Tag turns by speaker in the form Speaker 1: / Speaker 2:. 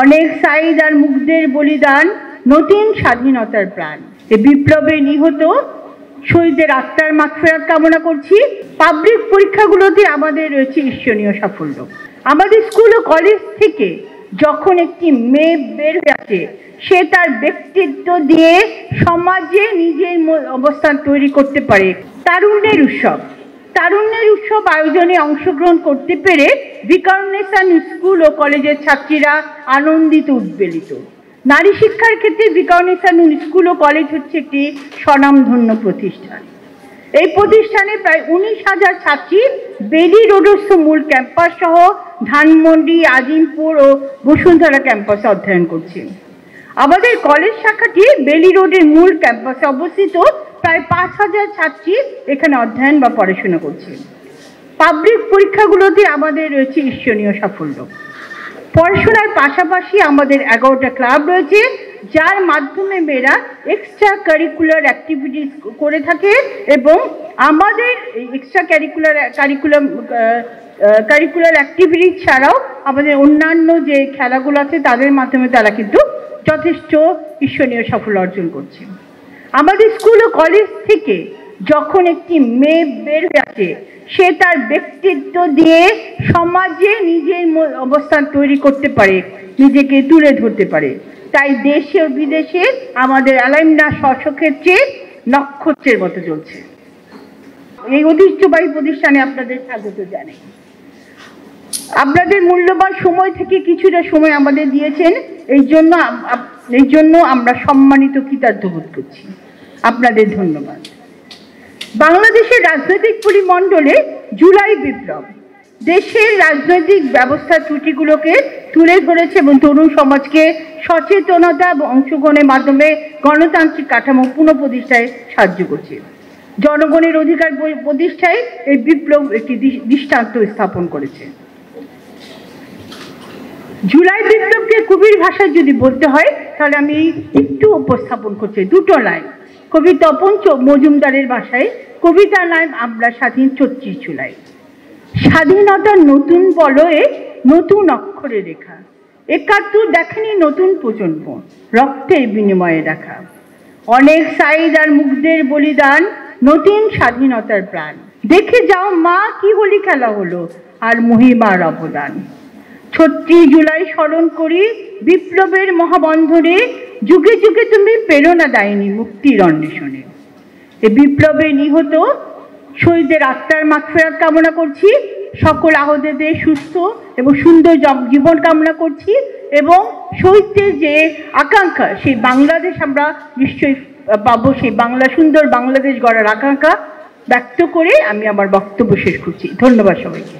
Speaker 1: অনেক সাইদ আর মুগ্ধের বলিদান, নতুন স্বাধীনতার প্রাণ। এই বিপ্লবে নিহত শহীদদের আত্মার মাগফিরাত কামনা করছি। পাবলিক পরীক্ষাগুলোতে আমাদের রয়েছে ঈর্ষণীয় সাফল্য। আমাদের স্কুল ও কলেজ থেকে যখন একটি মেয়ে বের হয়ে আসে, সে তার ব্যক্তিত্ব দিয়ে সমাজে নিজের অবস্থান তৈরি করতে পারে। তারুণ্যের উৎসব আয়োজনে অংশগ্রহণ করতে পেরে ভিকারুননিসা স্কুল ও কলেজের ছাত্রীরা আনন্দিত, উদ্বেলিত। নারী শিক্ষার ক্ষেত্রে ভিকারুননিসা স্কুল ও কলেজ হচ্ছে একটি স্বনামধন্য প্রতিষ্ঠান। এই প্রতিষ্ঠানে প্রায় 19,000 ছাত্রী বেলি রোডস্থ মূল ক্যাম্পাস সহ ধানমন্ডি, আজিমপুর ও বসুন্ধরা ক্যাম্পাসে অধ্যয়ন করছে। আমাদের কলেজ শাখাটি বেলি রোডের মূল ক্যাম্পাসে অবস্থিত। প্রায় 5,000 ছাত্রী এখানে অধ্যয়ন বা পড়াশোনা করছে। পাবলিক পরীক্ষাগুলোতে আমাদের রয়েছে ঈর্ষণীয় সাফল্য। পড়াশোনার পাশাপাশি আমাদের 11টা ক্লাব রয়েছে, যার মাধ্যমে মেয়েরা এক্সট্রা কারিকুলার অ্যাক্টিভিটিস করে থাকে এবং আমাদের এক্সট্রা কারিকুলার অ্যাক্টিভিটিস ছাড়াও আমাদের অন্যান্য যে খেলাগুলো আছে তাদের মাধ্যমে তারা কিন্তু যথেষ্ট ঈর্ষণীয় সাফল্য অর্জন করছে। আমাদের স্কুল ও কলেজ থেকে যখন একটি মেয়ে বের হয়ে আসে, সে তার ব্যক্তিত্ব দিয়ে সমাজে নিজের অবস্থান তৈরি করতে পারে, নিজেকে তুলে ধরতে পারে। তাই দেশে ও বিদেশে আমাদের অ্যালামনা স্বক্ষেত্রে নক্ষত্রের মতো চলছে। এই ঐতিহ্যবাহী প্রতিষ্ঠানে আপনাদের স্বাগত জানাই। আপনাদের মূল্যবান সময় থেকে কিছুটা সময় আমাদের দিয়েছেন, এই জন্য আমরা সম্মানিত, কৃতজ্ঞ বোধ করছি। আপনাদের ধন্যবাদ। বাংলাদেশের রাজনৈতিক পরিমণ্ডলে জুলাই বিপ্লব দেশের রাজনৈতিক ব্যবস্থার ত্রুটিগুলোকে তুলে ধরেছে এবং তরুণ সমাজকে সচেতনতা এবং অংশগ্রহণের মাধ্যমে গণতান্ত্রিক কাঠামো পুনঃপ্রতিষ্ঠায় সাহায্য করছে। জনগণের অধিকার প্রতিষ্ঠায় এই বিপ্লব একটি দৃষ্টান্ত স্থাপন করেছে। জুলাই বিপ্লবকে কবির ভাষায় যদি বলতে হয় তাহলে আমি একটু উপস্থাপন করছি দুটো লাইন। কবি তপন মজুমদারের ভাষায় কবিতার লাইন, আমরা স্বাধীন 34 জুলাই। স্বাধীনতার নতুন বলয়ে নতুন অক্ষরে রেখা, 71 দেখেনি নতুন প্রজন্ম, রক্তের বিনিময়ে দেখা। অনেক সাইদ আর মুগ্ধের বলিদান, নতুন স্বাধীনতার প্রাণ। দেখে যাও মা কি হোলি খেলা হলো আর মহিমার অবদান। 36 জুলাই স্মরণ করি বিপ্লবের মহাবন্ধনে, যুগে যুগে তুমি প্রেরণা দায়নি মুক্তির অন্বেষণে। এই বিপ্লবে নিহত শহীদদের আত্মার মাগফিরাত কামনা করছি। সকল আহতদের সুস্থ এবং সুন্দর জীবন কামনা করছি এবং শহীদদের যে আকাঙ্ক্ষা, সেই বাংলাদেশ আমরা নিশ্চয়ই পাবো, সেই সুন্দর বাংলাদেশ গড়ার আকাঙ্ক্ষা ব্যক্ত করে আমি আমার বক্তব্য শেষ করছি। ধন্যবাদ সবাইকে।